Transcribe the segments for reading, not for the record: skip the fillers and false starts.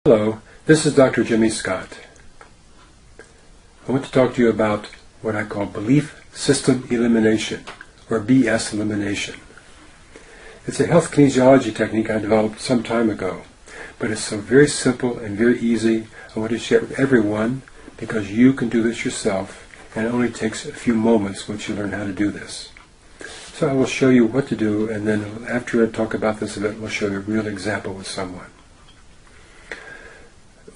Hello, this is Dr. Jimmy Scott. I want to talk to you about what I call belief system elimination, or BS elimination. It's a health kinesiology technique I developed some time ago, but it's so very simple and very easy. I want to share it with everyone because you can do this yourself, and it only takes a few moments once you learn how to do this. So I will show you what to do, and then after I talk about this a bit, we'll show you a real example with someone.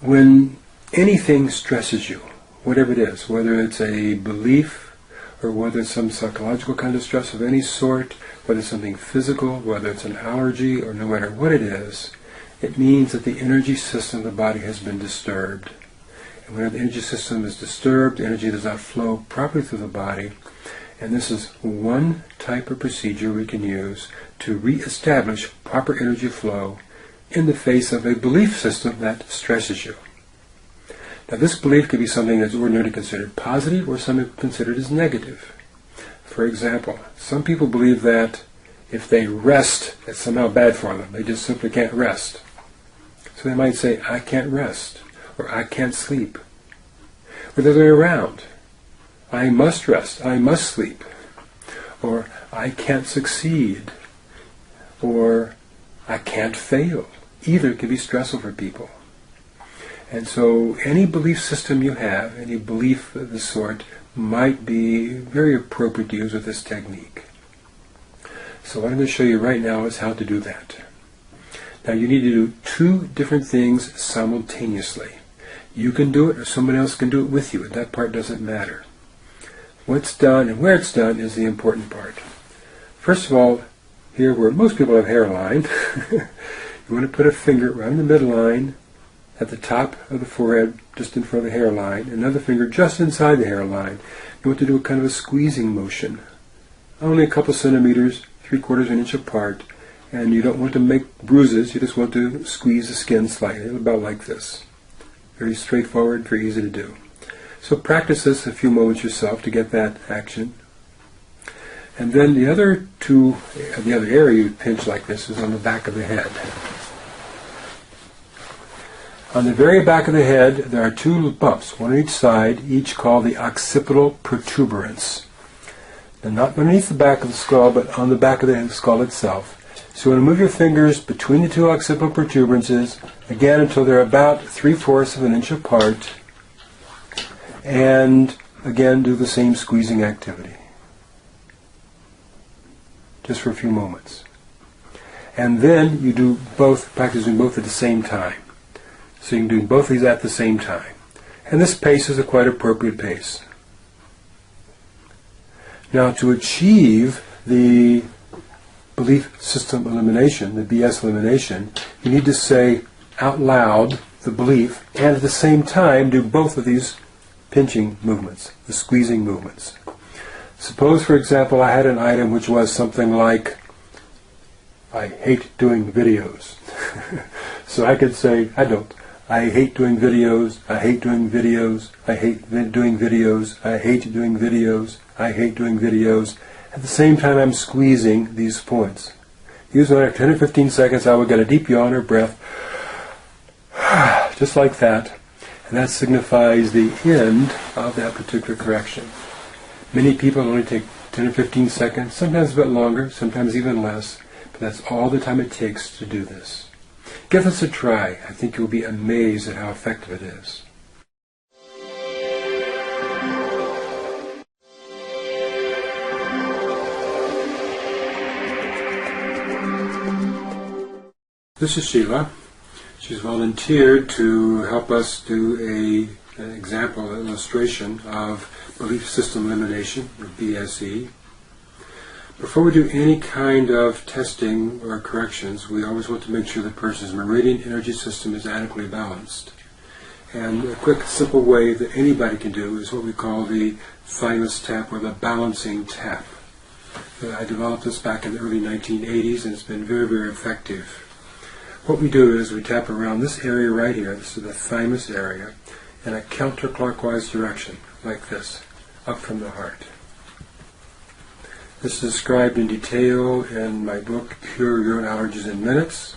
When anything stresses you, whatever it is, whether it's a belief or whether it's some psychological kind of stress of any sort, whether it's something physical, whether it's an allergy, or no matter what it is, it means that the energy system of the body has been disturbed. And when the energy system is disturbed, energy does not flow properly through the body. And this is one type of procedure we can use to re-establish proper energy flow in the face of a belief system that stresses you. Now this belief could be something that's ordinarily considered positive or something considered as negative. For example, some people believe that if they rest, it's somehow bad for them. They just simply can't rest. So they might say, I can't rest, or I can't sleep. Or the other way around. I must rest, I must sleep. Or I can't succeed. Or I can't fail. Either can be stressful for people. And so any belief system you have, any belief of the sort, might be very appropriate to use with this technique. So what I'm going to show you right now is how to do that. Now you need to do two different things simultaneously. You can do it or someone else can do it with you, and that part doesn't matter. What's done and where it's done is the important part. First of all, here where most people have hairline, you want to put a finger around the midline at the top of the forehead, just in front of the hairline, another finger just inside the hairline. You want to do a kind of a squeezing motion, only a couple centimeters, 3/4 of an inch apart, and you don't want to make bruises, you just want to squeeze the skin slightly, about like this. Very straightforward, very easy to do. So practice this a few moments yourself to get that action. And then the other area you pinch like this is on the back of the head. On the very back of the head, there are two bumps, one on each side, each called the occipital protuberance. They're not underneath the back of the skull, but on the back of the skull itself. So you want to move your fingers between the two occipital protuberances, again until they're about 3/4 of an inch apart, and again do the same squeezing activity. Just for a few moments. And then you do both, practicing both at the same time. So you can do both of these at the same time. And this pace is a quite appropriate pace. Now to achieve the belief system elimination, the BS elimination, you need to say out loud the belief and at the same time do both of these pinching movements, the squeezing movements. Suppose, for example, I had an item which was something like, I hate doing videos. So I could say, I hate doing videos, I hate doing videos, I hate doing videos, I hate doing videos, I hate doing videos. At the same time I'm squeezing these points. Usually after 10 or 15 seconds I would get a deep yawn or breath, just like that. And that signifies the end of that particular correction. Many people only take 10 or 15 seconds, sometimes a bit longer, sometimes even less, but that's all the time it takes to do this. Give this a try. I think you'll be amazed at how effective it is. This is Sheila. She's volunteered to help us do an example, an illustration of belief system elimination, or BSE. Before we do any kind of testing or corrections, we always want to make sure the person's meridian energy system is adequately balanced. And a quick, simple way that anybody can do is what we call the thymus tap, or the balancing tap. I developed this back in the early 1980s, and it's been very, very effective. What we do is we tap around this area right here, this is the thymus area, in a counterclockwise direction, like this, up from the heart. This is described in detail in my book, Cure Your Allergies in Minutes.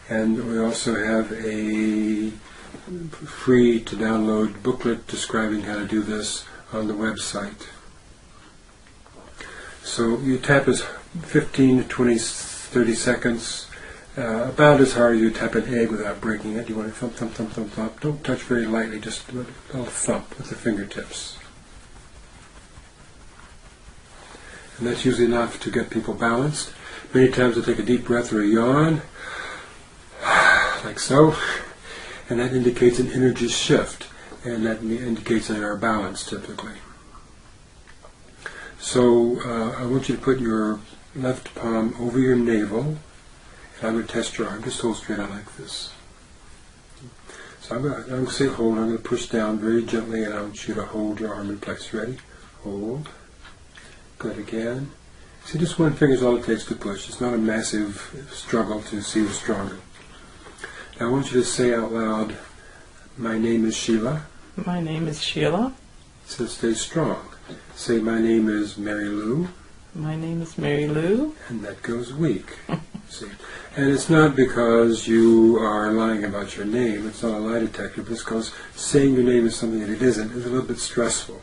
And we also have a free to download booklet describing how to do this on the website. So you tap as 15 to 20, 30 seconds, about as hard as you tap an egg without breaking it. You want to thump, thump, thump, thump, thump. Don't touch very lightly, just a little thump with the fingertips. And that's usually enough to get people balanced. Many times they'll take a deep breath or a yawn, like so, and that indicates an energy shift, and that indicates that our balance typically. So I want you to put your left palm over your navel, and I'm going to test your arm. Just hold straight out like this. So I'm going to say hold, I'm going to push down very gently, and I want you to hold your arm in place. Ready? Hold. Good again. See, just one finger is all it takes to push. It's not a massive struggle to see who's stronger. Now I want you to say out loud, my name is Sheila. My name is Sheila. So stay strong. Say, my name is Mary Lou. My name is Mary Lou. And that goes weak. See? And it's not because you are lying about your name. It's not a lie detector, but it's because saying your name is something that it isn't is a little bit stressful.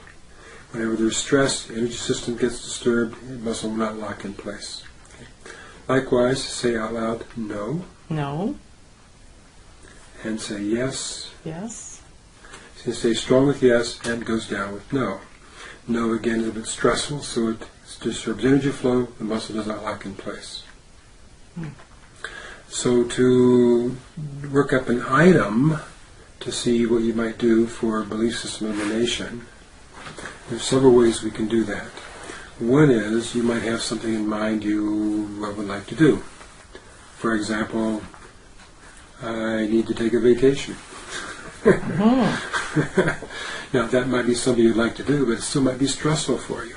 Whenever there's stress, the energy system gets disturbed, the muscle will not lock in place. Okay. Likewise, say out loud, no. No. And say yes. Yes. So you stay strong with yes and goes down with no. No again is a bit stressful, so it disturbs energy flow, the muscle does not lock in place. So to work up an item to see what you might do for belief system elimination, there's several ways we can do that. One is you might have something in mind you would like to do. For example, I need to take a vacation. Now that might be something you'd like to do, but it still might be stressful for you.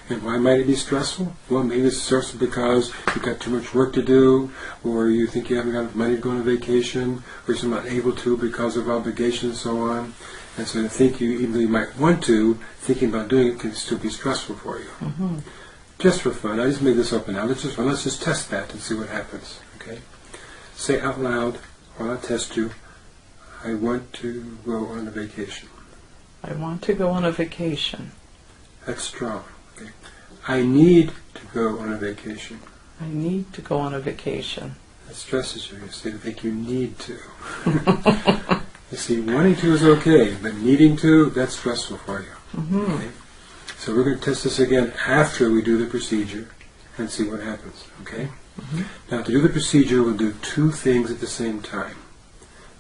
And why might it be stressful? Well, maybe it's stressful because you've got too much work to do, or you think you haven't got enough money to go on a vacation, or you're not able to because of obligations and so on. And so to think you, even though you might want to, thinking about doing it can still be stressful for you. Just for fun, I just made this up now. Let's just test that and see what happens. Okay? Say out loud, while I test you, I want to go on a vacation. I want to go on a vacation. That's strong. Okay. I need to go on a vacation. I need to go on a vacation. That stresses you. You say to think you need to. You see, wanting to is okay, but needing to, that's stressful for you. Okay? So we're going to test this again after we do the procedure and see what happens. Okay? Now to do the procedure, we'll do two things at the same time.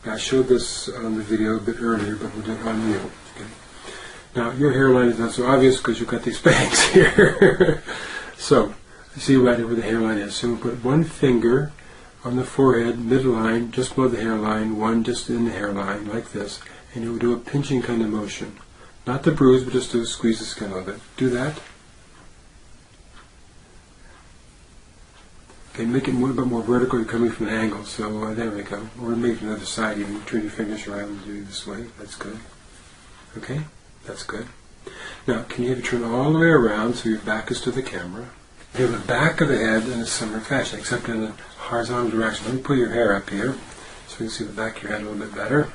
Now, I showed this on the video a bit earlier, but we'll do it on you. Okay? Now, your hairline is not so obvious because you've got these bangs here. So, you see right here where the hairline is. So we'll put one finger on the forehead, midline, just below the hairline, one just in the hairline, like this, and you'll do a pinching kind of motion. Not the bruise, but just to squeeze the skin a little bit. Do that. Okay, make it a bit more vertical. You're coming from an angle, so there we go. Or make it from the other side. You can turn your fingers around and do it this way. That's good. Okay, that's good. Now, can you have it turn all the way around so your back is to the camera? You have the back of the head in a similar fashion, except in a horizontal direction. Let me pull your hair up here so you can see the back of your head a little bit better.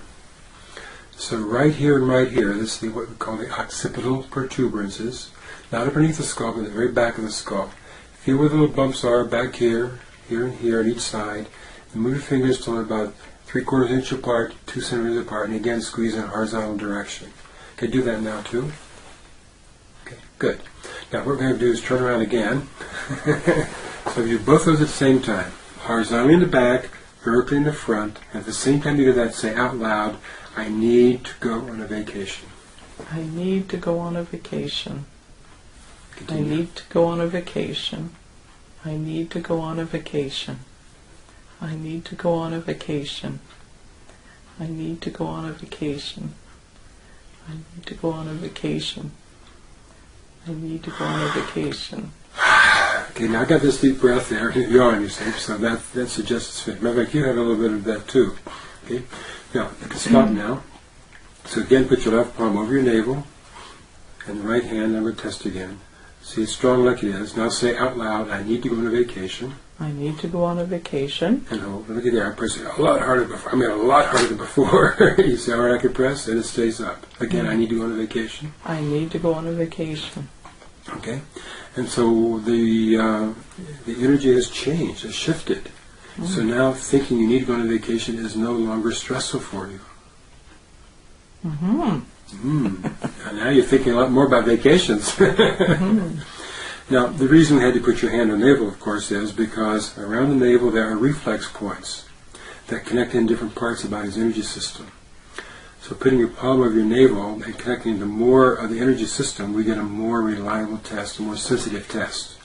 So right here and right here, this is what we call the occipital protuberances. Not underneath the skull, but in the very back of the skull. Feel where the little bumps are back here, here and here on each side. And move your fingers till they're about 3/4 inch apart, 2 centimeters apart, and again squeeze in a horizontal direction. Okay, do that now too. Okay, good. Now what we're going to do is turn around again. So you do both those at the same time. Horizontally in the back, vertically in the front. And at the same time you do that, say out loud, I need to go on a vacation. I need to go on a vacation. Continue. I need to go on a vacation. I need to go on a vacation. I need to go on a vacation. I need to go on a vacation. I need to go on a vacation. I need to go on a vacation. Okay, now I got this deep breath there. Yawn, you say, so that suggests it's finished. Matter of fact, you have a little bit of that too. Okay, now you can stop now. So again, put your left palm over your navel, and the right hand. I'm going to test again. See, it's strong like it is. Now say out loud, I need to go on a vacation. I need to go on a vacation. And look at there, I'm pressing a lot harder before. I mean, a lot harder than before. You see how hard I can press? And it stays up. Again, I need to go on a vacation. I need to go on a vacation. Okay? And so the energy has changed, has shifted. So now thinking you need to go on a vacation is no longer stressful for you. And now you're thinking a lot more about vacations. Now, the reason we had to put your hand on the navel, of course, is because around the navel there are reflex points that connect in different parts of the body's energy system. So putting your palm over your navel and connecting to more of the energy system, we get a more reliable test, a more sensitive test.